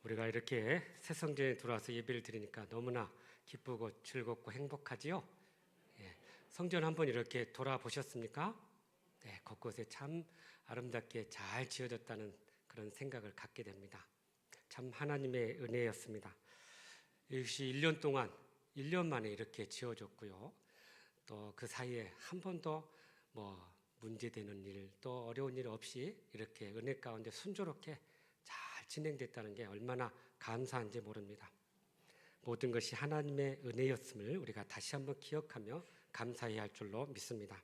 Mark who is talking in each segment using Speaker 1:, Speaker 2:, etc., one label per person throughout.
Speaker 1: 우리가 이렇게 새 성전에 들어와서 예배를 드리니까 너무나 기쁘고 즐겁고 행복하지요. 예, 성전 한번 이렇게 돌아보셨습니까? 네, 곳곳에 참 아름답게 잘 지어졌다는 그런 생각을 갖게 됩니다. 참 하나님의 은혜였습니다. 이것이 1년 동안, 1년 만에 이렇게 지어졌고요. 또 그 사이에 한 번도 문제되는 일, 또 어려운 일 없이 이렇게 은혜 가운데 순조롭게 잘 진행됐다는 게 얼마나 감사한지 모릅니다. 모든 것이 하나님의 은혜였음을 우리가 다시 한번 기억하며 감사해야 할 줄로 믿습니다.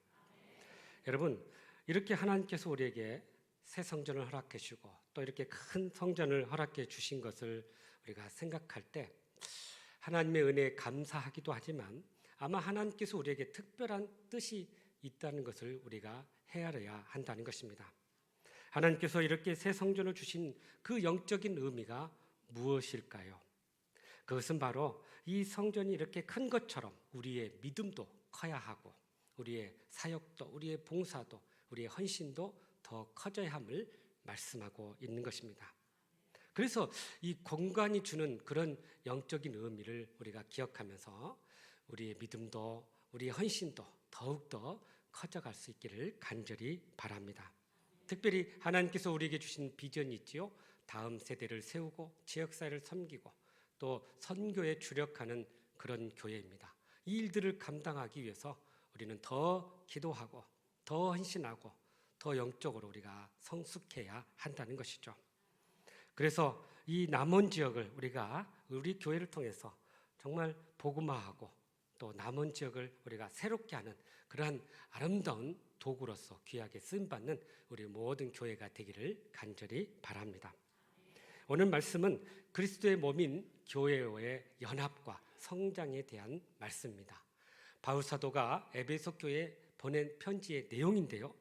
Speaker 1: 여러분, 이렇게 하나님께서 우리에게 새 성전을 허락해 주시고 또 이렇게 큰 성전을 허락해 주신 것을 우리가 생각할 때 하나님의 은혜에 감사하기도 하지만 아마 하나님께서 우리에게 특별한 뜻이 있다는 것을 우리가 헤아려야 한다는 것입니다. 하나님께서 이렇게 새 성전을 주신 그 영적인 의미가 무엇일까요? 그것은 바로 이 성전이 이렇게 큰 것처럼 우리의 믿음도 커야 하고 우리의 사역도, 우리의 봉사도, 우리의 헌신도 더 커져야 함을 말씀하고 있는 것입니다. 그래서 이 공간이 주는 그런 영적인 의미를 우리가 기억하면서 우리의 믿음도, 우리의 헌신도 더욱더 커져갈 수 있기를 간절히 바랍니다. 특별히 하나님께서 우리에게 주신 비전이 있지요. 다음 세대를 세우고 지역사회를 섬기고 또 선교에 주력하는 그런 교회입니다. 이 일들을 감당하기 위해서 우리는 더 기도하고 더 헌신하고 더 영적으로 우리가 성숙해야 한다는 것이죠. 그래서 이 남은 지역을 우리가 우리 교회를 통해서 정말 복음화하고 또 남은 지역을 우리가 새롭게 하는 그러한 아름다운 도구로서 귀하게 쓰임받는 우리 모든 교회가 되기를 간절히 바랍니다. 오늘 말씀은 그리스도의 몸인 교회의 연합과 성장에 대한 말씀입니다. 바울 사도가 에베소 교회에 보낸 편지의 내용인데요.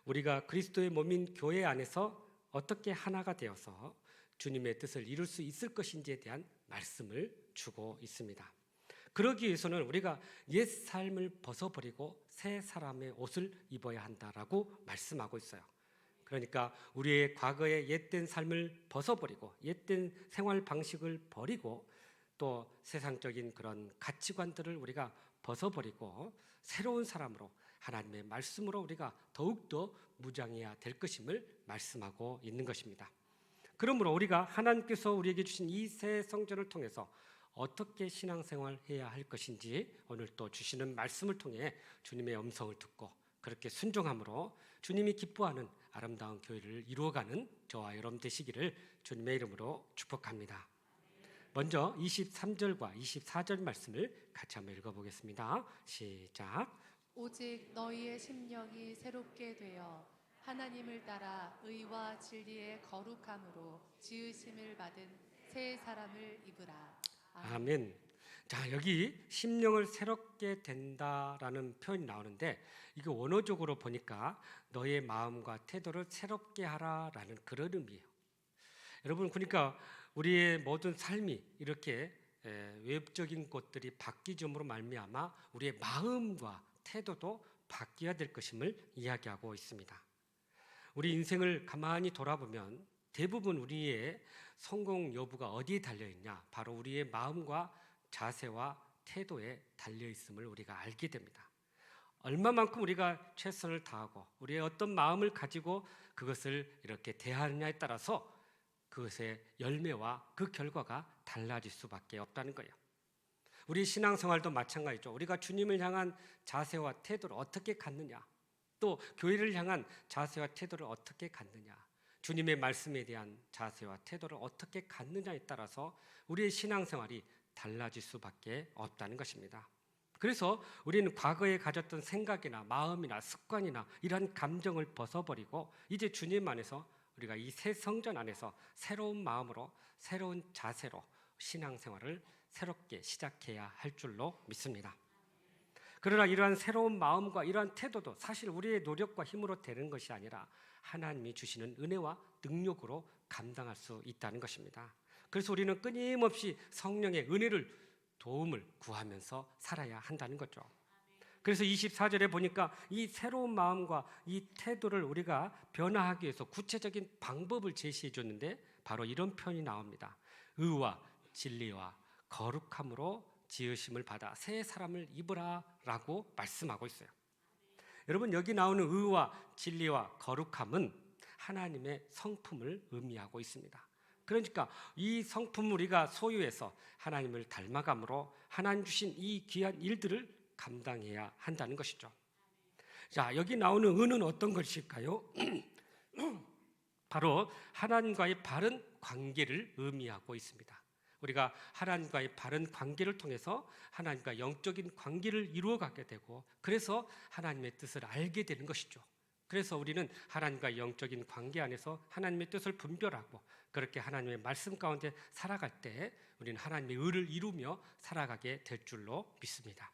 Speaker 1: 우리가 그리스도의 몸인 교회 안에서 어떻게 하나가 되어서 주님의 뜻을 이룰 수 있을 것인지에 대한 말씀을 주고 있습니다. 그러기 위해서는 우리가 옛 삶을 벗어버리고 새 사람의 옷을 입어야 한다라고 말씀하고 있어요. 그러니까 우리의 과거의 옛된 삶을 벗어버리고 옛된 생활 방식을 버리고 또 세상적인 그런 가치관들을 우리가 벗어버리고 새로운 사람으로 하나님의 말씀으로 우리가 더욱더 무장해야 될 것임을 말씀하고 있는 것입니다. 그러므로 우리가 하나님께서 우리에게 주신 이 새 성전을 통해서 어떻게 신앙생활 해야 할 것인지 오늘 또 주시는 말씀을 통해 주님의 음성을 듣고 그렇게 순종함으로 주님이 기뻐하는 아름다운 교회를 이루어가는 저와 여러분 되시기를 주님의 이름으로 축복합니다. 먼저 23절과 24절 말씀을 같이 한번 읽어보겠습니다. 시작.
Speaker 2: 오직 너희의 심령이 새롭게 되어 하나님을 따라 의와 진리의 거룩함으로 지으심을 받은 새 사람을 입으라.
Speaker 1: 아멘. 자, 여기 심령을 새롭게 된다라는 표현이 나오는데 이게 원어적으로 보니까 너의 마음과 태도를 새롭게 하라라는 그런 의미예요. 여러분, 그러니까 우리의 모든 삶이 이렇게 외적인 것들이 바뀌줌으로 말미암아 우리의 마음과 태도도 바뀌어야 될 것임을 이야기하고 있습니다. 우리 인생을 가만히 돌아보면 대부분 우리의 성공 여부가 어디에 달려있냐? 바로 우리의 마음과 자세와 태도에 달려있음을 우리가 알게 됩니다. 얼마만큼 우리가 최선을 다하고 우리의 어떤 마음을 가지고 그것을 이렇게 대하느냐에 따라서 그것의 열매와 그 결과가 달라질 수밖에 없다는 거예요. 우리 신앙생활도 마찬가지죠. 우리가 주님을 향한 자세와 태도를 어떻게 갖느냐, 또 교회를 향한 자세와 태도를 어떻게 갖느냐, 주님의 말씀에 대한 자세와 태도를 어떻게 갖느냐에 따라서 우리의 신앙생활이 달라질 수밖에 없다는 것입니다. 그래서 우리는 과거에 가졌던 생각이나 마음이나 습관이나 이러한 감정을 벗어버리고 이제 주님 안에서 우리가 이 새 성전 안에서 새로운 마음으로 새로운 자세로 신앙생활을 새롭게 시작해야 할 줄로 믿습니다. 그러나 이러한 새로운 마음과 이러한 태도도 사실 우리의 노력과 힘으로 되는 것이 아니라 하나님이 주시는 은혜와 능력으로 감당할 수 있다는 것입니다. 그래서 우리는 끊임없이 성령의 은혜를 도움을 구하면서 살아야 한다는 거죠. 그래서 24절에 보니까 이 새로운 마음과 이 태도를 우리가 변화하기 위해서 구체적인 방법을 제시해 줬는데 바로 이런 표현이 나옵니다. 의와 진리와 거룩함으로 지으심을 받아 새 사람을 입으라라고 말씀하고 있어요. 여러분, 여기 나오는 의와 진리와 거룩함은 하나님의 성품을 의미하고 있습니다. 그러니까 이 성품을 우리가 소유해서 하나님을 닮아감으로 하나님 주신 이 귀한 일들을 감당해야 한다는 것이죠. 자, 여기 나오는 의는 어떤 것일까요? 바로 하나님과의 바른 관계를 의미하고 있습니다. 우리가 하나님과의 바른 관계를 통해서 하나님과 영적인 관계를 이루어가게 되고, 그래서 하나님의 뜻을 알게 되는 것이죠. 그래서 우리는 하나님과 영적인 관계 안에서 하나님의 뜻을 분별하고, 그렇게 하나님의 말씀 가운데 살아갈 때 우리는 하나님의 의를 이루며 살아가게 될 줄로 믿습니다.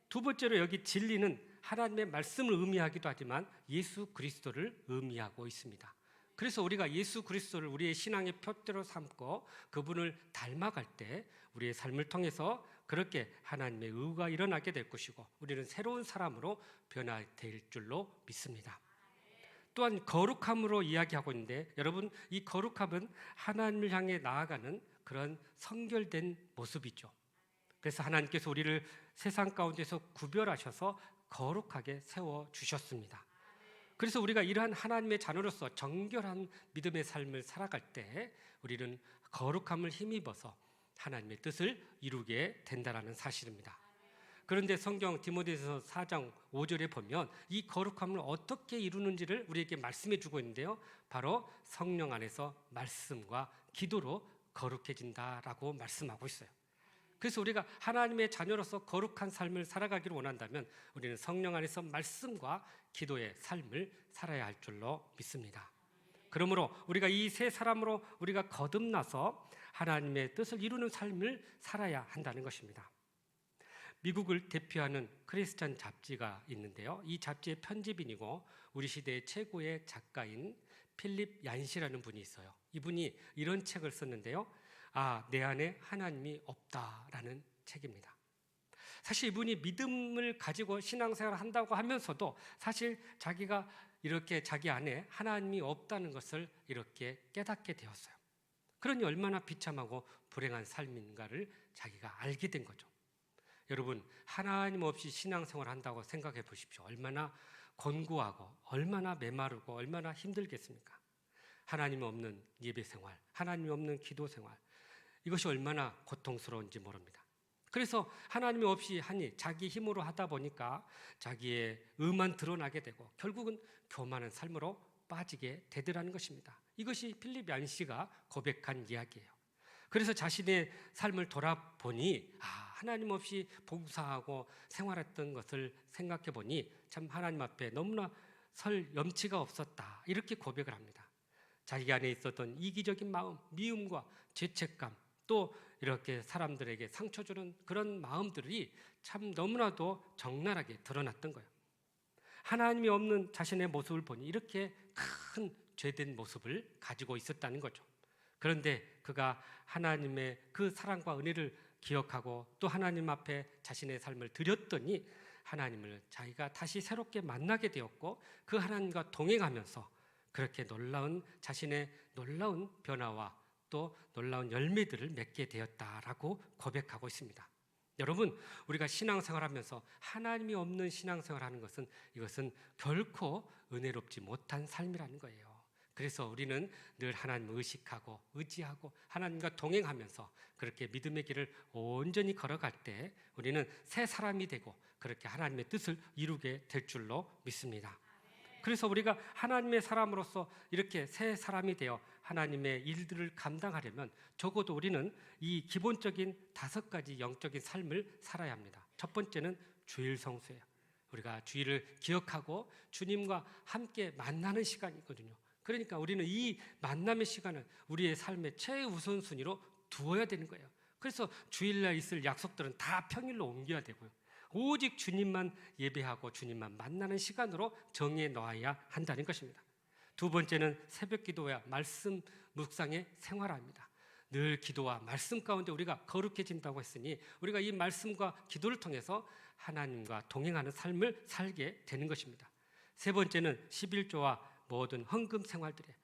Speaker 1: 두 번째로 여기 진리는 하나님의 말씀을 의미하기도 하지만 예수 그리스도를 의미하고 있습니다. 그래서 우리가 예수 그리스도를 우리의 신앙의 표대로 삼고 그분을 닮아갈 때 우리의 삶을 통해서 그렇게 하나님의 의가 일어나게 될 것이고, 우리는 새로운 사람으로 변화될 줄로 믿습니다. 또한 거룩함으로 이야기하고 있는데, 여러분, 이 거룩함은 하나님을 향해 나아가는 그런 성결된 모습이죠. 그래서 하나님께서 우리를 세상 가운데서 구별하셔서 거룩하게 세워주셨습니다. 그래서 우리가 이러한 하나님의 자녀로서 정결한 믿음의 삶을 살아갈 때 우리는 거룩함을 힘입어서 하나님의 뜻을 이루게 된다는 사실입니다. 그런데 성경 디모데후서 4장 5절에 보면 이 거룩함을 어떻게 이루는지를 우리에게 말씀해 주고 있는데요, 바로 성령 안에서 말씀과 기도로 거룩해진다라고 말씀하고 있어요. 그래서 우리가 하나님의 자녀로서 거룩한 삶을 살아가기를 원한다면 우리는 성령 안에서 말씀과 기도의 삶을 살아야 할 줄로 믿습니다. 그러므로 우리가 이 새 사람으로 우리가 거듭나서 하나님의 뜻을 이루는 삶을 살아야 한다는 것입니다. 미국을 대표하는 크리스찬 잡지가 있는데요, 이 잡지의 편집인이고 우리 시대의 최고의 작가인 필립 얀시라는 분이 있어요. 이분이 이런 책을 썼는데요, 내 안에 하나님이 없다라는 책입니다. 사실 이분이 믿음을 가지고 신앙생활을 한다고 하면서도 사실 자기가 이렇게 자기 안에 하나님이 없다는 것을 이렇게 깨닫게 되었어요. 그러니 얼마나 비참하고 불행한 삶인가를 자기가 알게 된 거죠. 여러분, 하나님 없이 신앙생활을 한다고 생각해 보십시오. 얼마나 곤고하고 얼마나 메마르고 얼마나 힘들겠습니까? 하나님 없는 예배생활, 하나님 없는 기도생활, 이것이 얼마나 고통스러운지 모릅니다. 그래서 하나님이 없이 하니 자기 힘으로 하다 보니까 자기의 의만 드러나게 되고 결국은 교만한 삶으로 빠지게 되더라는 것입니다. 이것이 필립 얀시가 고백한 이야기예요. 그래서 자신의 삶을 돌아보니 하나님 없이 봉사하고 생활했던 것을 생각해 보니 참 하나님 앞에 너무나 설 염치가 없었다, 이렇게 고백을 합니다. 자기 안에 있었던 이기적인 마음, 미움과 죄책감, 또 이렇게 사람들에게 상처 주는 그런 마음들이 참 너무나도 적나라하게 드러났던 거예요. 하나님이 없는 자신의 모습을 보니 이렇게 큰 죄된 모습을 가지고 있었다는 거죠. 그런데 그가 하나님의 그 사랑과 은혜를 기억하고 또 하나님 앞에 자신의 삶을 드렸더니 하나님을 자기가 다시 새롭게 만나게 되었고, 그 하나님과 동행하면서 그렇게 자신의 놀라운 변화와 또 놀라운 열매들을 맺게 되었다라고 고백하고 있습니다. 여러분, 우리가 신앙생활하면서 하나님이 없는 신앙생활하는 것은 이것은 결코 은혜롭지 못한 삶이라는 거예요. 그래서 우리는 늘 하나님을 의식하고 의지하고 하나님과 동행하면서 그렇게 믿음의 길을 온전히 걸어갈 때 우리는 새 사람이 되고 그렇게 하나님의 뜻을 이루게 될 줄로 믿습니다. 그래서 우리가 하나님의 사람으로서 이렇게 새 사람이 되어 하나님의 일들을 감당하려면 적어도 우리는 이 기본적인 5가지 영적인 삶을 살아야 합니다. 첫 번째는 주일 성수예요. 우리가 주일을 기억하고 주님과 함께 만나는 시간이거든요. 그러니까 우리는 이 만남의 시간을 우리의 삶의 최우선순위로 두어야 되는 거예요. 그래서 주일날 있을 약속들은 다 평일로 옮겨야 되고요. 오직 주님만 예배하고 주님만 만나는 시간으로 정해 놓아야 한다는 것입니다. 두 번째는 새벽 기도와 말씀 묵상의 생활입니다. 늘 기도와 말씀 가운데 우리가 거룩해진다고 했으니 우리가 이 말씀과 기도를 통해서 하나님과 동행하는 삶을 살게 되는 것입니다. 세 번째는 11조와 모든 헌금 생활들이에요.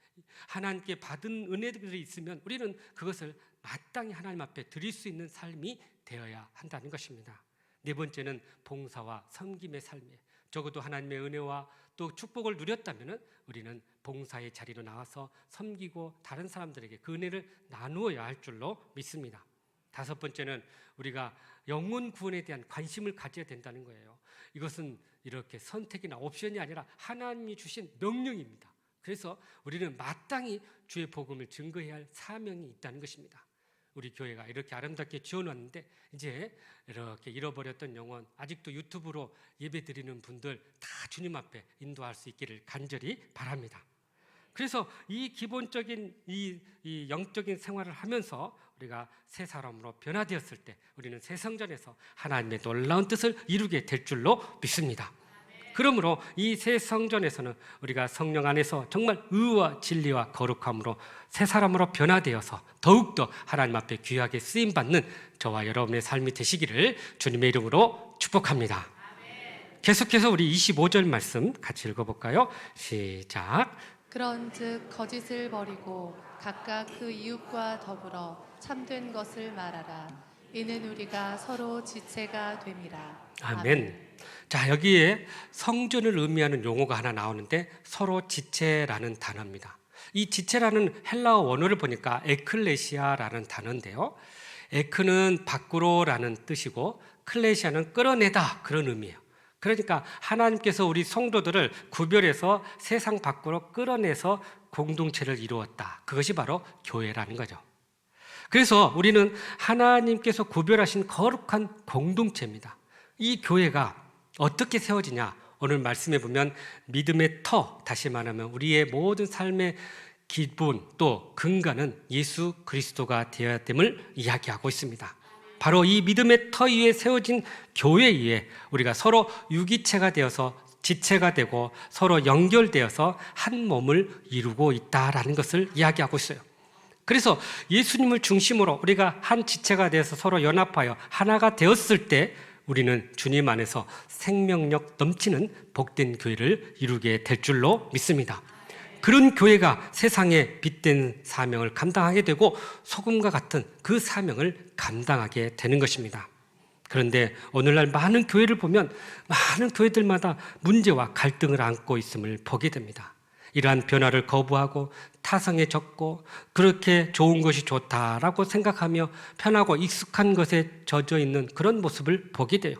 Speaker 1: 하나님께 받은 은혜들이 있으면 우리는 그것을 마땅히 하나님 앞에 드릴 수 있는 삶이 되어야 한다는 것입니다. 네 번째는 봉사와 섬김의 삶이에요. 적어도 하나님의 은혜와 또 축복을 누렸다면 우리는 봉사의 자리로 나와서 섬기고 다른 사람들에게 그 은혜를 나누어야 할 줄로 믿습니다. 다섯 번째는 우리가 영혼 구원에 대한 관심을 가져야 된다는 거예요. 이것은 이렇게 선택이나 옵션이 아니라 하나님이 주신 명령입니다. 그래서 우리는 마땅히 주의 복음을 증거해야 할 사명이 있다는 것입니다. 우리 교회가 이렇게 아름답게 지어놨는데 이제 이렇게 잃어버렸던 영혼, 아직도 유튜브로 예배드리는 분들 다 주님 앞에 인도할 수 있기를 간절히 바랍니다. 그래서 이 기본적인 이 영적인 생활을 하면서 우리가 새 사람으로 변화되었을 때 우리는 새 성전에서 하나님의 놀라운 뜻을 이루게 될 줄로 믿습니다. 그러므로 이 새 성전에서는 우리가 성령 안에서 정말 의와 진리와 거룩함으로 새 사람으로 변화되어서 더욱더 하나님 앞에 귀하게 쓰임받는 저와 여러분의 삶이 되시기를 주님의 이름으로 축복합니다. 계속해서 우리 25절 말씀 같이 읽어볼까요? 시작.
Speaker 2: 그런즉 거짓을 버리고 각각 그 이웃과 더불어 참된 것을 말하라. 이는 우리가 서로 지체가 됨이라.
Speaker 1: 아멘. 자, 여기에 성전을 의미하는 용어가 하나 나오는데 서로 지체라는 단어입니다. 이 지체라는 헬라어 원어를 보니까 에클레시아라는 단어인데요. 에크는 밖으로라는 뜻이고 클레시아는 끌어내다 그런 의미예요. 그러니까 하나님께서 우리 성도들을 구별해서 세상 밖으로 끌어내서 공동체를 이루었다. 그것이 바로 교회라는 거죠. 그래서 우리는 하나님께서 구별하신 거룩한 공동체입니다. 이 교회가 어떻게 세워지냐? 오늘 말씀해 보면 믿음의 터, 다시 말하면 우리의 모든 삶의 기본 또 근간은 예수 그리스도가 되어야 됨을 이야기하고 있습니다. 바로 이 믿음의 터 위에 세워진 교회 위에 우리가 서로 유기체가 되어서 지체가 되고 서로 연결되어서 한 몸을 이루고 있다라는 것을 이야기하고 있어요. 그래서 예수님을 중심으로 우리가 한 지체가 되어서 서로 연합하여 하나가 되었을 때 우리는 주님 안에서 생명력 넘치는 복된 교회를 이루게 될 줄로 믿습니다. 그런 교회가 세상에 빛된 사명을 감당하게 되고 소금과 같은 그 사명을 감당하게 되는 것입니다. 그런데 오늘날 많은 교회를 보면 많은 교회들마다 문제와 갈등을 안고 있음을 보게 됩니다. 이러한 변화를 거부하고 타성에 젖고 그렇게 좋은 것이 좋다라고 생각하며 편하고 익숙한 것에 젖어 있는 그런 모습을 보게 돼요.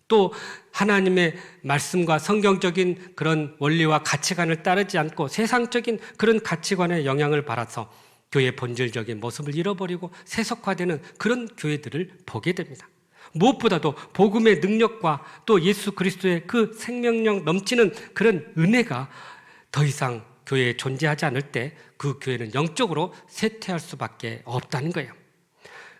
Speaker 1: 또 하나님의 말씀과 성경적인 그런 원리와 가치관을 따르지 않고 세상적인 그런 가치관에 영향을 받아서 교회의 본질적인 모습을 잃어버리고 세속화되는 그런 교회들을 보게 됩니다. 무엇보다도 복음의 능력과 또 예수 그리스도의 그 생명력 넘치는 그런 은혜가 더 이상 교회에 존재하지 않을 때 그 교회는 영적으로 쇠퇴할 수밖에 없다는 거예요.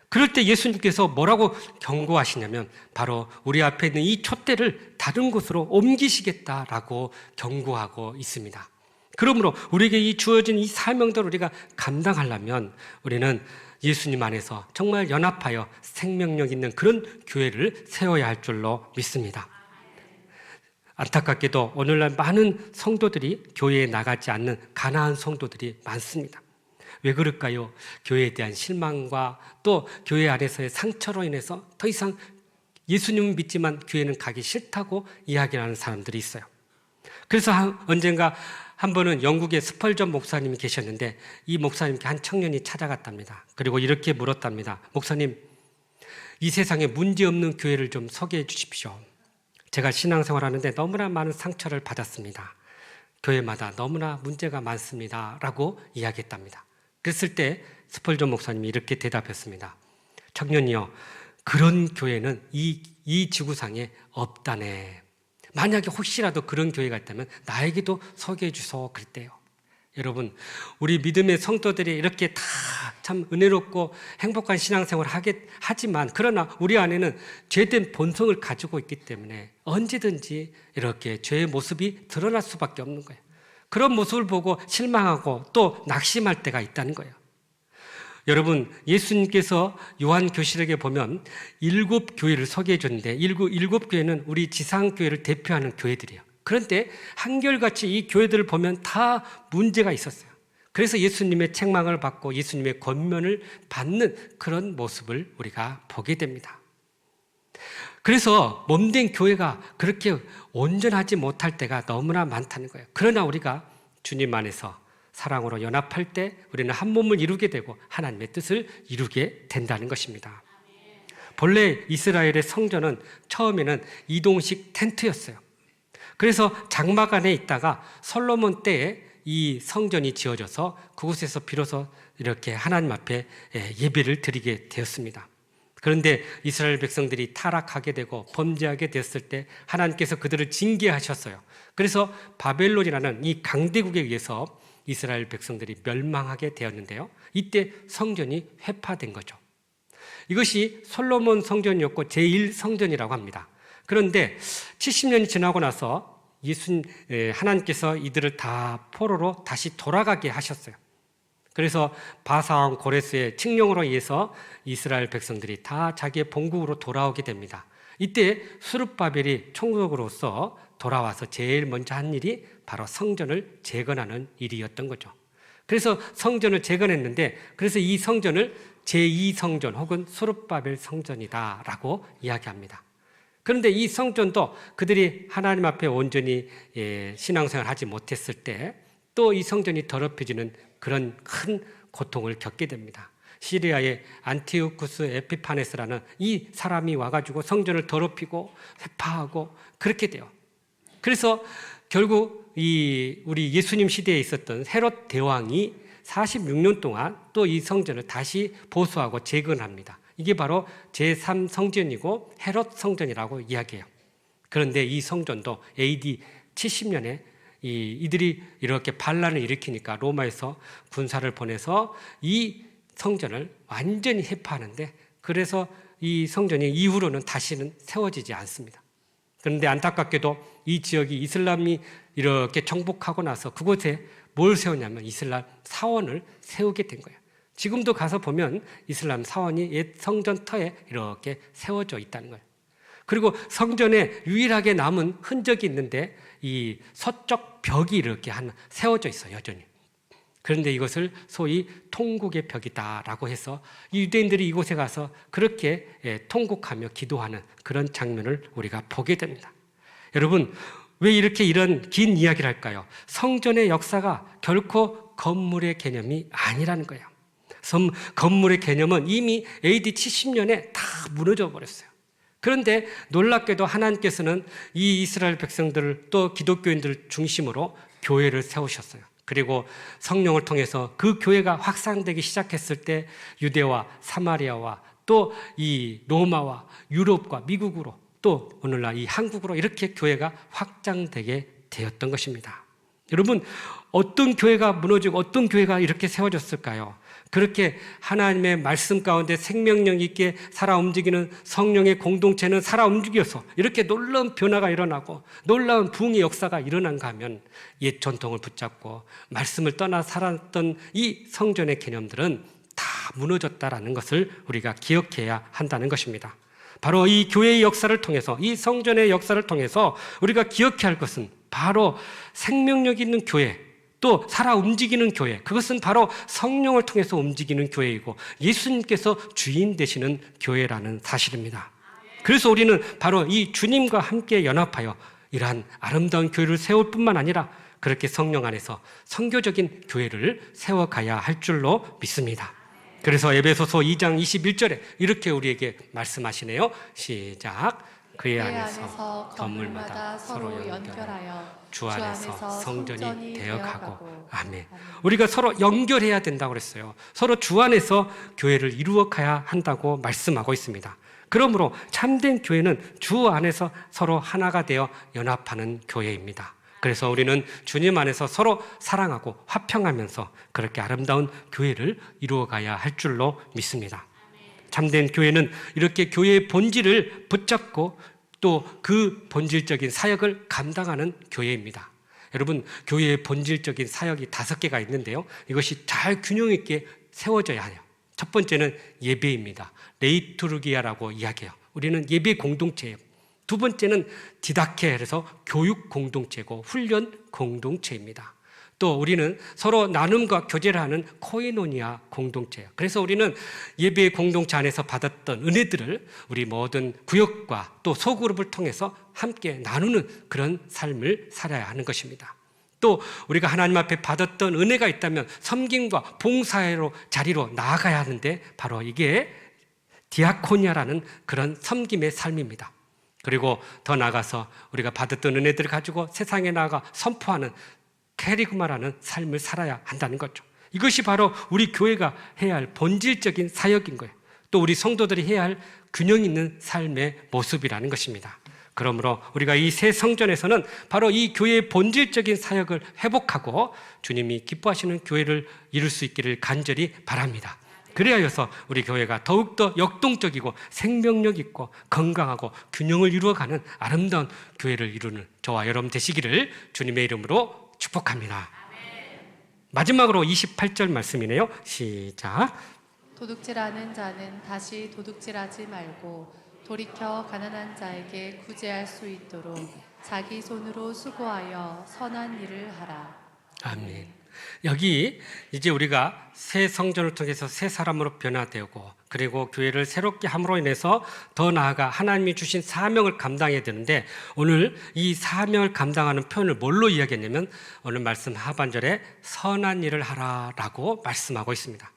Speaker 1: 그럴 때 예수님께서 뭐라고 경고하시냐면 바로 우리 앞에 있는 이 촛대를 다른 곳으로 옮기시겠다라고 경고하고 있습니다. 그러므로 우리에게 이 주어진 이 사명들을 우리가 감당하려면 우리는 예수님 안에서 정말 연합하여 생명력 있는 그런 교회를 세워야 할 줄로 믿습니다. 안타깝게도 오늘날 많은 성도들이 교회에 나가지 않는 가난한 성도들이 많습니다. 왜 그럴까요? 교회에 대한 실망과 또 교회 안에서의 상처로 인해서 더 이상 예수님은 믿지만 교회는 가기 싫다고 이야기하는 사람들이 있어요. 그래서 언젠가 한 번은 영국의 스펄전 목사님이 계셨는데 이 목사님께 한 청년이 찾아갔답니다. 그리고 이렇게 물었답니다. 목사님, 이 세상에 문제없는 교회를 좀 소개해 주십시오. 제가 신앙생활하는데 너무나 많은 상처를 받았습니다. 교회마다 너무나 문제가 많습니다. 라고 이야기했답니다. 그랬을 때 스펄전 목사님이 이렇게 대답했습니다. 청년이여, 그런 교회는 이 지구상에 없다네. 만약에 혹시라도 그런 교회가 있다면 나에게도 소개해 주소 그랬대요. 여러분, 우리 믿음의 성도들이 이렇게 다 참 은혜롭고 행복한 신앙생활을 하지만 그러나 우리 안에는 죄된 본성을 가지고 있기 때문에 언제든지 이렇게 죄의 모습이 드러날 수밖에 없는 거예요. 그런 모습을 보고 실망하고 또 낙심할 때가 있다는 거예요. 여러분, 예수님께서 요한교실에게 보면 7교회를 소개해 줬는데 7교회는 우리 지상교회를 대표하는 교회들이에요. 그런데 한결같이 이 교회들을 보면 다 문제가 있었어요. 그래서 예수님의 책망을 받고 예수님의 권면을 받는 그런 모습을 우리가 보게 됩니다. 그래서 몸된 교회가 그렇게 온전하지 못할 때가 너무나 많다는 거예요. 그러나 우리가 주님 안에서 사랑으로 연합할 때 우리는 한 몸을 이루게 되고 하나님의 뜻을 이루게 된다는 것입니다. 본래 이스라엘의 성전은 처음에는 이동식 텐트였어요. 그래서 장막 안에 있다가 솔로몬 때에 이 성전이 지어져서 그곳에서 비로소 이렇게 하나님 앞에 예배를 드리게 되었습니다. 그런데 이스라엘 백성들이 타락하게 되고 범죄하게 됐을 때 하나님께서 그들을 징계하셨어요. 그래서 바벨론이라는 이 강대국에 의해서 이스라엘 백성들이 멸망하게 되었는데요. 이때 성전이 회파된 거죠. 이것이 솔로몬 성전이었고 제1성전이라고 합니다. 그런데 70년이 지나고 나서 하나님께서 이들을 다 포로로 다시 돌아가게 하셨어요. 그래서 바사왕 고레스의 칙령으로 의해서 이스라엘 백성들이 다 자기의 본국으로 돌아오게 됩니다. 이때 스룹바벨이 총독으로서 돌아와서 제일 먼저 한 일이 바로 성전을 재건하는 일이었던 거죠. 그래서 성전을 재건했는데 그래서 이 성전을 제2성전 혹은 스룹바벨 성전이다라고 이야기합니다. 그런데 이 성전도 그들이 하나님 앞에 온전히 신앙생활을 하지 못했을 때 또 이 성전이 더럽혀지는 그런 큰 고통을 겪게 됩니다. 시리아의 안티오쿠스 에피파네스라는 이 사람이 와가지고 성전을 더럽히고 회파하고 그렇게 돼요. 그래서 결국 우리 예수님 시대에 있었던 헤롯 대왕이 46년 동안 또 이 성전을 다시 보수하고 재건합니다. 이게 바로 제3성전이고 헤롯 성전이라고 이야기해요. 그런데 이 성전도 AD 70년에 이들이 이렇게 반란을 일으키니까 로마에서 군사를 보내서 이 성전을 완전히 해파하는데 그래서 이 성전이 이후로는 다시는 세워지지 않습니다. 그런데 안타깝게도 이 지역이 이슬람이 이렇게 정복하고 나서 그곳에 뭘 세우냐면 이슬람 사원을 세우게 된 거예요. 지금도 가서 보면 이슬람 사원이 옛 성전 터에 이렇게 세워져 있다는 거예요. 그리고 성전에 유일하게 남은 흔적이 있는데 이 서쪽 벽이 이렇게 세워져 있어요, 여전히. 그런데 이것을 소위 통곡의 벽이다라고 해서 유대인들이 이곳에 가서 그렇게 통곡하며 기도하는 그런 장면을 우리가 보게 됩니다. 여러분, 왜 이렇게 이런 긴 이야기를 할까요? 성전의 역사가 결코 건물의 개념이 아니라는 거예요. 건물의 개념은 이미 AD 70년에 다 무너져 버렸어요. 그런데 놀랍게도 하나님께서는 이 이스라엘 백성들을 또 기독교인들을 중심으로 교회를 세우셨어요. 그리고 성령을 통해서 그 교회가 확산되기 시작했을 때 유대와 사마리아와 또 이 로마와 유럽과 미국으로 또 오늘날 이 한국으로 이렇게 교회가 확장되게 되었던 것입니다. 여러분, 어떤 교회가 무너지고 어떤 교회가 이렇게 세워졌을까요? 그렇게 하나님의 말씀 가운데 생명력 있게 살아 움직이는 성령의 공동체는 살아 움직여서 이렇게 놀라운 변화가 일어나고 놀라운 부흥의 역사가 일어난가 하면 옛 전통을 붙잡고 말씀을 떠나 살았던 이 성전의 개념들은 다 무너졌다라는 것을 우리가 기억해야 한다는 것입니다. 바로 이 교회의 역사를 통해서 이 성전의 역사를 통해서 우리가 기억해야 할 것은 바로 생명력 있는 교회 또 살아 움직이는 교회, 그것은 바로 성령을 통해서 움직이는 교회이고 예수님께서 주인 되시는 교회라는 사실입니다. 그래서 우리는 바로 이 주님과 함께 연합하여 이러한 아름다운 교회를 세울 뿐만 아니라 그렇게 성령 안에서 선교적인 교회를 세워가야 할 줄로 믿습니다. 그래서 에베소서 2장 21절에 이렇게 우리에게 말씀하시네요. 시작. 그의 안에서 건물마다 서로 연결하여 주 안에서 성전이 되어가고. 아멘. 우리가 서로 연결해야 된다고 그랬어요. 서로 주 안에서 교회를 이루어가야 한다고 말씀하고 있습니다. 그러므로 참된 교회는 주 안에서 서로 하나가 되어 연합하는 교회입니다. 그래서 우리는 주님 안에서 서로 사랑하고 화평하면서 그렇게 아름다운 교회를 이루어가야 할 줄로 믿습니다. 참된 교회는 이렇게 교회의 본질을 붙잡고 또 그 본질적인 사역을 감당하는 교회입니다. 여러분, 교회의 본질적인 사역이 5개가 있는데요. 이것이 잘 균형 있게 세워져야 해요. 첫 번째는 예배입니다. 레이투르기아라고 이야기해요. 우리는 예배 공동체예요. 두 번째는 디다케, 그래서 교육 공동체고 훈련 공동체입니다. 또 우리는 서로 나눔과 교제를 하는 코이노니아 공동체예요. 그래서 우리는 예배 공동체 안에서 받았던 은혜들을 우리 모든 구역과 또 소그룹을 통해서 함께 나누는 그런 삶을 살아야 하는 것입니다. 또 우리가 하나님 앞에 받았던 은혜가 있다면 섬김과 봉사로 자리로 나아가야 하는데 바로 이게 디아코니아라는 그런 섬김의 삶입니다. 그리고 더 나아가서 우리가 받았던 은혜들을 가지고 세상에 나아가 선포하는 캐리그마라는 삶을 살아야 한다는 거죠. 이것이 바로 우리 교회가 해야 할 본질적인 사역인 거예요. 또 우리 성도들이 해야 할 균형 있는 삶의 모습이라는 것입니다. 그러므로 우리가 이 새 성전에서는 바로 이 교회의 본질적인 사역을 회복하고 주님이 기뻐하시는 교회를 이룰 수 있기를 간절히 바랍니다. 그래야여서 우리 교회가 더욱더 역동적이고 생명력 있고 건강하고 균형을 이루어가는 아름다운 교회를 이루는 저와 여러분 되시기를 주님의 이름으로 축복합니다. 마지막으로 28절 말씀이네요. 시작.
Speaker 2: 도둑질하는 자는 다시 도둑질하지 말고 돌이켜 가난한 자에게 구제할 수 있도록 자기 손으로 수고하여 선한 일을 하라.
Speaker 1: 아멘. 여기 이제 우리가 새 성전을 통해서 새 사람으로 변화되고 그리고 교회를 새롭게 함으로 인해서 더 나아가 하나님이 주신 사명을 감당해야 되는데 오늘 이 사명을 감당하는 표현을 뭘로 이야기했냐면 오늘 말씀 하반절에 선한 일을 하라라고 말씀하고 있습니다.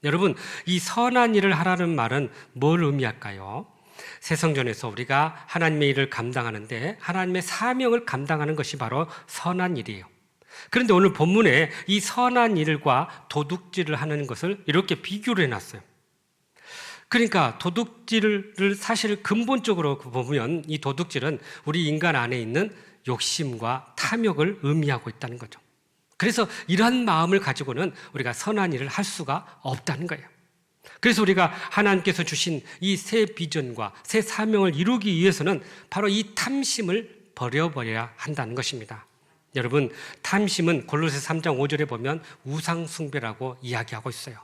Speaker 1: 여러분, 이 선한 일을 하라는 말은 뭘 의미할까요? 새 성전에서 우리가 하나님의 일을 감당하는데 하나님의 사명을 감당하는 것이 바로 선한 일이에요. 그런데 오늘 본문에 이 선한 일과 도둑질을 하는 것을 이렇게 비교를 해놨어요. 그러니까 도둑질을 사실 근본적으로 보면 이 도둑질은 우리 인간 안에 있는 욕심과 탐욕을 의미하고 있다는 거죠. 그래서 이러한 마음을 가지고는 우리가 선한 일을 할 수가 없다는 거예요. 그래서 우리가 하나님께서 주신 이 새 비전과 새 사명을 이루기 위해서는 바로 이 탐심을 버려버려야 한다는 것입니다. 여러분, 탐심은 골로새 3장 5절에 보면 우상숭배라고 이야기하고 있어요.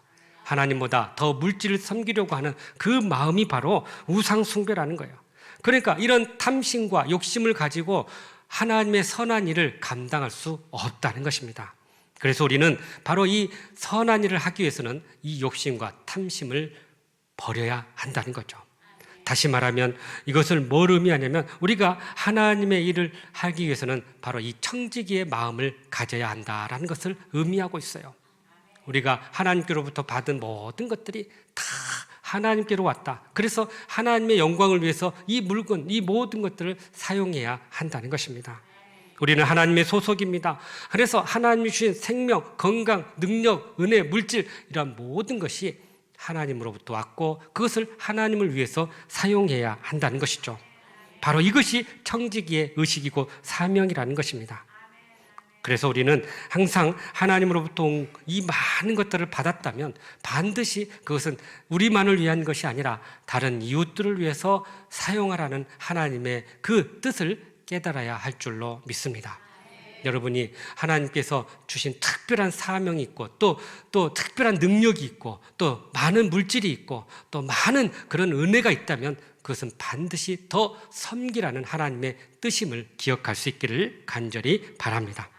Speaker 1: 하나님보다 더 물질을 섬기려고 하는 그 마음이 바로 우상숭배라는 거예요. 그러니까 이런 탐심과 욕심을 가지고 하나님의 선한 일을 감당할 수 없다는 것입니다. 그래서 우리는 바로 이 선한 일을 하기 위해서는 이 욕심과 탐심을 버려야 한다는 거죠. 다시 말하면 이것을 뭘 의미하냐면 우리가 하나님의 일을 하기 위해서는 바로 이 청지기의 마음을 가져야 한다라는 것을 의미하고 있어요. 우리가 하나님께로부터 받은 모든 것들이 다 하나님께로 왔다. 그래서 하나님의 영광을 위해서 이 물건, 이 모든 것들을 사용해야 한다는 것입니다. 우리는 하나님의 소속입니다. 그래서 하나님이 주신 생명, 건강, 능력, 은혜, 물질 이런 모든 것이 하나님으로부터 왔고 그것을 하나님을 위해서 사용해야 한다는 것이죠. 바로 이것이 청지기의 의식이고 사명이라는 것입니다. 그래서 우리는 항상 하나님으로부터 온 이 많은 것들을 받았다면 반드시 그것은 우리만을 위한 것이 아니라 다른 이웃들을 위해서 사용하라는 하나님의 그 뜻을 깨달아야 할 줄로 믿습니다. 여러분이 하나님께서 주신 특별한 사명이 있고 또 특별한 능력이 있고 또 많은 물질이 있고 또 많은 그런 은혜가 있다면 그것은 반드시 더 섬기라는 하나님의 뜻임을 기억할 수 있기를 간절히 바랍니다.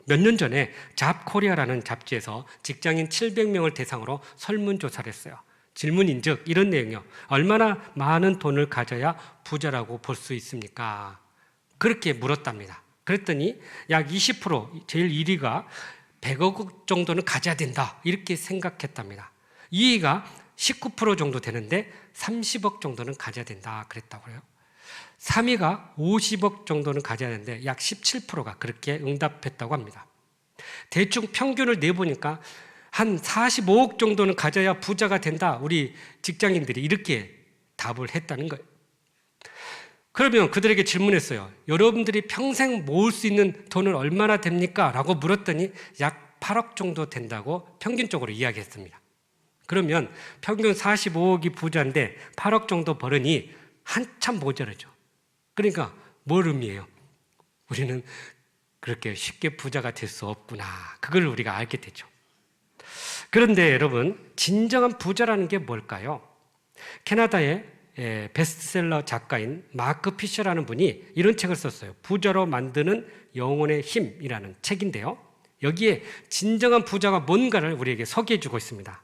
Speaker 1: 몇 년 전에 잡코리아라는 잡지에서 직장인 700명을 대상으로 설문조사를 했어요. 질문인즉 이런 내용이요. 얼마나 많은 돈을 가져야 부자라고 볼 수 있습니까? 그렇게 물었답니다. 그랬더니 약 20%, 제일 1위가 100억 정도는 가져야 된다 이렇게 생각했답니다. 2위가 19% 정도 되는데 30억 정도는 가져야 된다 그랬다고요. 3위가 50억 정도는 가져야 되는데 약 17%가 그렇게 응답했다고 합니다. 대충 평균을 내보니까 한 45억 정도는 가져야 부자가 된다 우리 직장인들이 이렇게 답을 했다는 거예요. 그러면 그들에게 질문했어요. 여러분들이 평생 모을 수 있는 돈은 얼마나 됩니까? 라고 물었더니 약 8억 정도 된다고 평균적으로 이야기했습니다. 그러면 평균 45억이 부자인데 8억 정도 벌으니 한참 모자라죠. 그러니까 뭘 의미해요? 우리는 그렇게 쉽게 부자가 될 수 없구나. 그걸 우리가 알게 되죠. 그런데 여러분, 진정한 부자라는 게 뭘까요? 캐나다의 베스트셀러 작가인 마크 피셔라는 분이 이런 책을 썼어요. 부자로 만드는 영혼의 힘이라는 책인데요. 여기에 진정한 부자가 뭔가를 우리에게 소개해 주고 있습니다.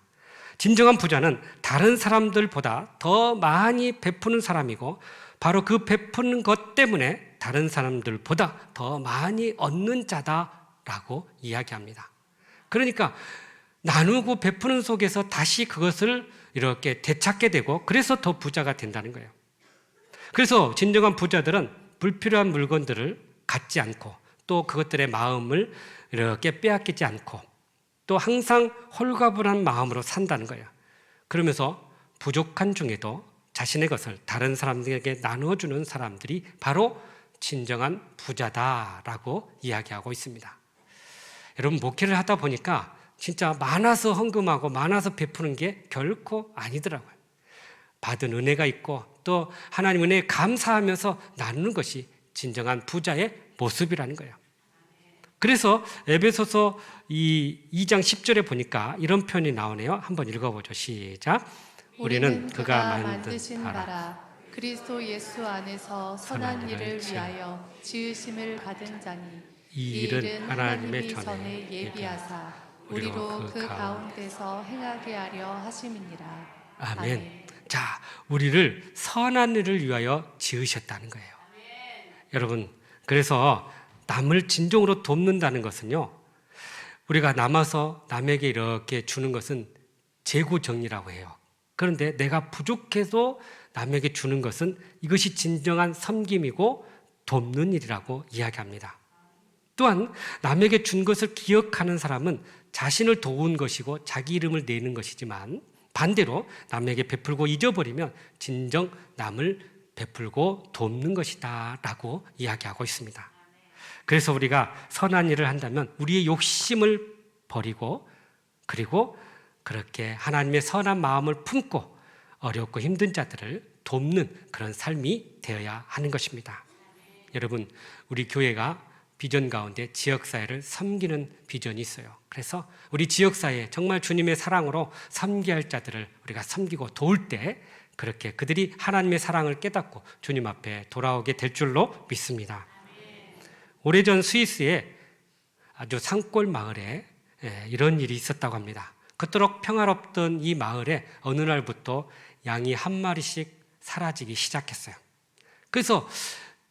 Speaker 1: 진정한 부자는 다른 사람들보다 더 많이 베푸는 사람이고 바로 그 베푸는 것 때문에 다른 사람들보다 더 많이 얻는 자다라고 이야기합니다. 그러니까 나누고 베푸는 속에서 다시 그것을 이렇게 되찾게 되고 그래서 더 부자가 된다는 거예요. 그래서 진정한 부자들은 불필요한 물건들을 갖지 않고 또 그것들의 마음을 이렇게 빼앗기지 않고 또 항상 홀가분한 마음으로 산다는 거예요. 그러면서 부족한 중에도 자신의 것을 다른 사람들에게 나누어주는 사람들이 바로 진정한 부자다라고 이야기하고 있습니다. 여러분, 목회를 하다 보니까 진짜 많아서 헌금하고 많아서 베푸는 게 결코 아니더라고요. 받은 은혜가 있고 또 하나님 은혜에 감사하면서 나누는 것이 진정한 부자의 모습이라는 거예요. 그래서 에베소서 2장 10절에 보니까 이런 표현이 나오네요. 한번 읽어보죠. 시작. 우리는 그가 만드신 바라
Speaker 2: 그리스도 예수 안에서 선한 일을 위하여 지으심을 받은 자니
Speaker 1: 이 일은 하나님의
Speaker 2: 전에 예비하사 우리로 그 가운데서 행하게 하려 하심이니라.
Speaker 1: 아멘. 자, 우리를 선한 일을 위하여 지으셨다는 거예요. 여러분, 그래서 남을 진정으로 돕는다는 것은요, 우리가 남아서 남에게 이렇게 주는 것은 재고정리라고 해요. 그런데 내가 부족해도 남에게 주는 것은 이것이 진정한 섬김이고 돕는 일이라고 이야기합니다. 또한 남에게 준 것을 기억하는 사람은 자신을 도운 것이고 자기 이름을 내는 것이지만 반대로 남에게 베풀고 잊어버리면 진정 남을 베풀고 돕는 것이다 라고 이야기하고 있습니다. 그래서 우리가 선한 일을 한다면 우리의 욕심을 버리고 그리고 그렇게 하나님의 선한 마음을 품고 어렵고 힘든 자들을 돕는 그런 삶이 되어야 하는 것입니다. 여러분, 우리 교회가 비전 가운데 지역사회를 섬기는 비전이 있어요. 그래서 우리 지역사회에 정말 주님의 사랑으로 섬겨야 할 자들을 우리가 섬기고 도울 때 그렇게 그들이 하나님의 사랑을 깨닫고 주님 앞에 돌아오게 될 줄로 믿습니다. 오래전 스위스의 아주 산골 마을에 이런 일이 있었다고 합니다. 그토록 평화롭던 이 마을에 어느 날부터 양이 한 마리씩 사라지기 시작했어요. 그래서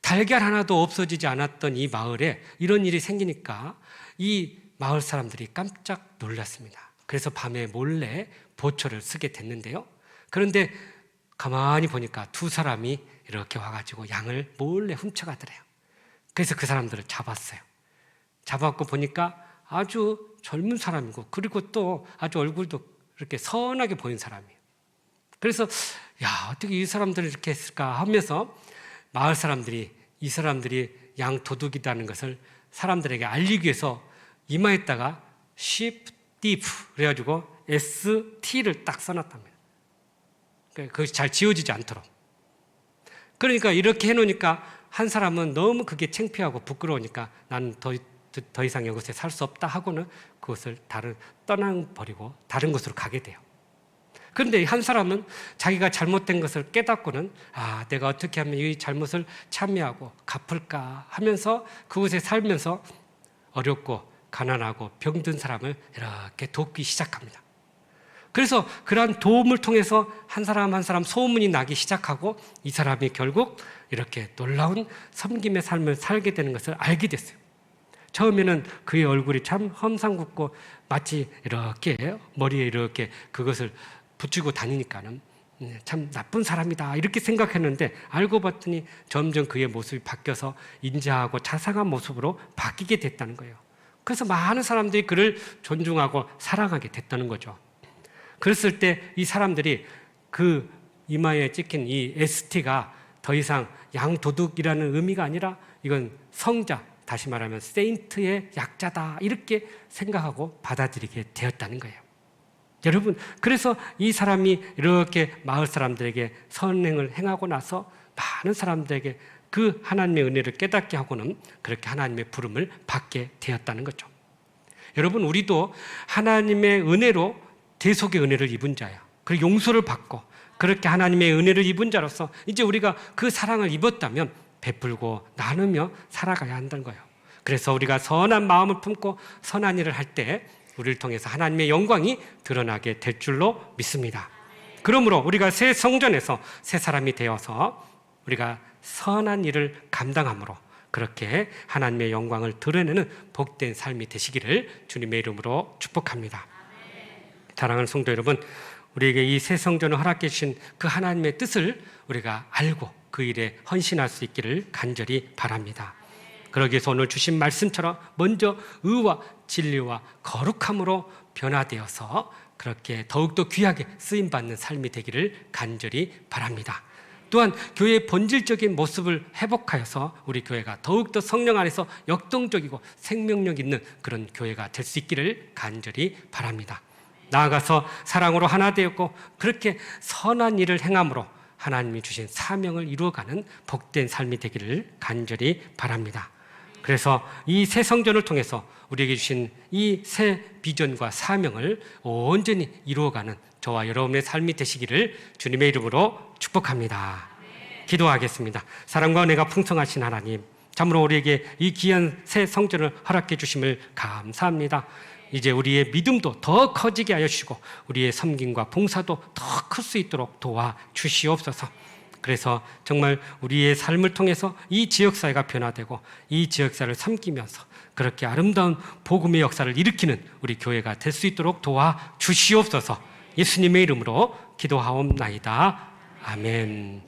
Speaker 1: 달걀 하나도 없어지지 않았던 이 마을에 이런 일이 생기니까 이 마을 사람들이 깜짝 놀랐습니다. 그래서 밤에 몰래 보초를 쓰게 됐는데요. 그런데 가만히 보니까 두 사람이 이렇게 와가지고 양을 몰래 훔쳐가더래요. 그래서 그 사람들을 잡았어요. 잡았고 보니까 아주 젊은 사람이고 그리고 또 아주 얼굴도 이렇게 선하게 보이는 사람이에요. 그래서 야, 어떻게 이 사람들을 이렇게 했을까 하면서 마을 사람들이 이 사람들이 양 도둑이라는 것을 사람들에게 알리기 위해서 이마에다가 sheep thief 그래가지고 ST를 딱 써놨답니다. 그것이 잘 지워지지 않도록. 그러니까 이렇게 해놓으니까 한 사람은 너무 그게 창피하고 부끄러우니까 나는 더 이상 이곳에 살 수 없다 하고는 그것을 떠나버리고 다른 곳으로 가게 돼요. 그런데 한 사람은 자기가 잘못된 것을 깨닫고는 내가 어떻게 하면 이 잘못을 참여하고 갚을까 하면서 그곳에 살면서 어렵고 가난하고 병든 사람을 이렇게 돕기 시작합니다. 그래서 그러한 도움을 통해서 한 사람 한 사람 소문이 나기 시작하고 이 사람이 결국 이렇게 놀라운 섬김의 삶을 살게 되는 것을 알게 됐어요. 처음에는 그의 얼굴이 참 험상궂고 마치 이렇게 머리에 이렇게 그것을 붙이고 다니니까는 참 나쁜 사람이다 이렇게 생각했는데 알고 봤더니 점점 그의 모습이 바뀌어서 인자하고 자상한 모습으로 바뀌게 됐다는 거예요. 그래서 많은 사람들이 그를 존중하고 사랑하게 됐다는 거죠. 그랬을 때 이 사람들이 그 이마에 찍힌 이 ST가 더 이상 양도둑이라는 의미가 아니라 이건 성자, 다시 말하면 세인트의 약자다 이렇게 생각하고 받아들이게 되었다는 거예요. 여러분, 그래서 이 사람이 이렇게 마을 사람들에게 선행을 행하고 나서 많은 사람들에게 그 하나님의 은혜를 깨닫게 하고는 그렇게 하나님의 부름을 받게 되었다는 거죠. 여러분, 우리도 하나님의 은혜로 대속의 은혜를 입은 자야. 그리고 용서를 받고 그렇게 하나님의 은혜를 입은 자로서 이제 우리가 그 사랑을 입었다면 베풀고 나누며 살아가야 한다는 거예요. 그래서 우리가 선한 마음을 품고 선한 일을 할 때 우리를 통해서 하나님의 영광이 드러나게 될 줄로 믿습니다. 그러므로 우리가 새 성전에서 새 사람이 되어서 우리가 선한 일을 감당함으로 그렇게 하나님의 영광을 드러내는 복된 삶이 되시기를 주님의 이름으로 축복합니다. 사랑하는 성도 여러분, 우리에게 이 새 성전을 허락해 주신 그 하나님의 뜻을 우리가 알고 그 일에 헌신할 수 있기를 간절히 바랍니다. 그러기 위해서 오늘 주신 말씀처럼 먼저 의와 진리와 거룩함으로 변화되어서 그렇게 더욱더 귀하게 쓰임받는 삶이 되기를 간절히 바랍니다. 또한 교회의 본질적인 모습을 회복하여서 우리 교회가 더욱더 성령 안에서 역동적이고 생명력 있는 그런 교회가 될 수 있기를 간절히 바랍니다. 나아가서 사랑으로 하나 되었고 그렇게 선한 일을 행함으로 하나님이 주신 사명을 이루어가는 복된 삶이 되기를 간절히 바랍니다. 그래서 이 새 성전을 통해서 우리에게 주신 이 새 비전과 사명을 온전히 이루어가는 저와 여러분의 삶이 되시기를 주님의 이름으로 축복합니다. 기도하겠습니다. 사랑과 은혜가 풍성하신 하나님, 참으로 우리에게 이 귀한 새 성전을 허락해 주심을 감사합니다. 이제 우리의 믿음도 더 커지게 하여 주시고 우리의 섬김과 봉사도 더 클 수 있도록 도와 주시옵소서. 그래서 정말 우리의 삶을 통해서 이 지역사회가 변화되고 이 지역사회를 섬기면서 그렇게 아름다운 복음의 역사를 일으키는 우리 교회가 될 수 있도록 도와 주시옵소서. 예수님의 이름으로 기도하옵나이다. 아멘.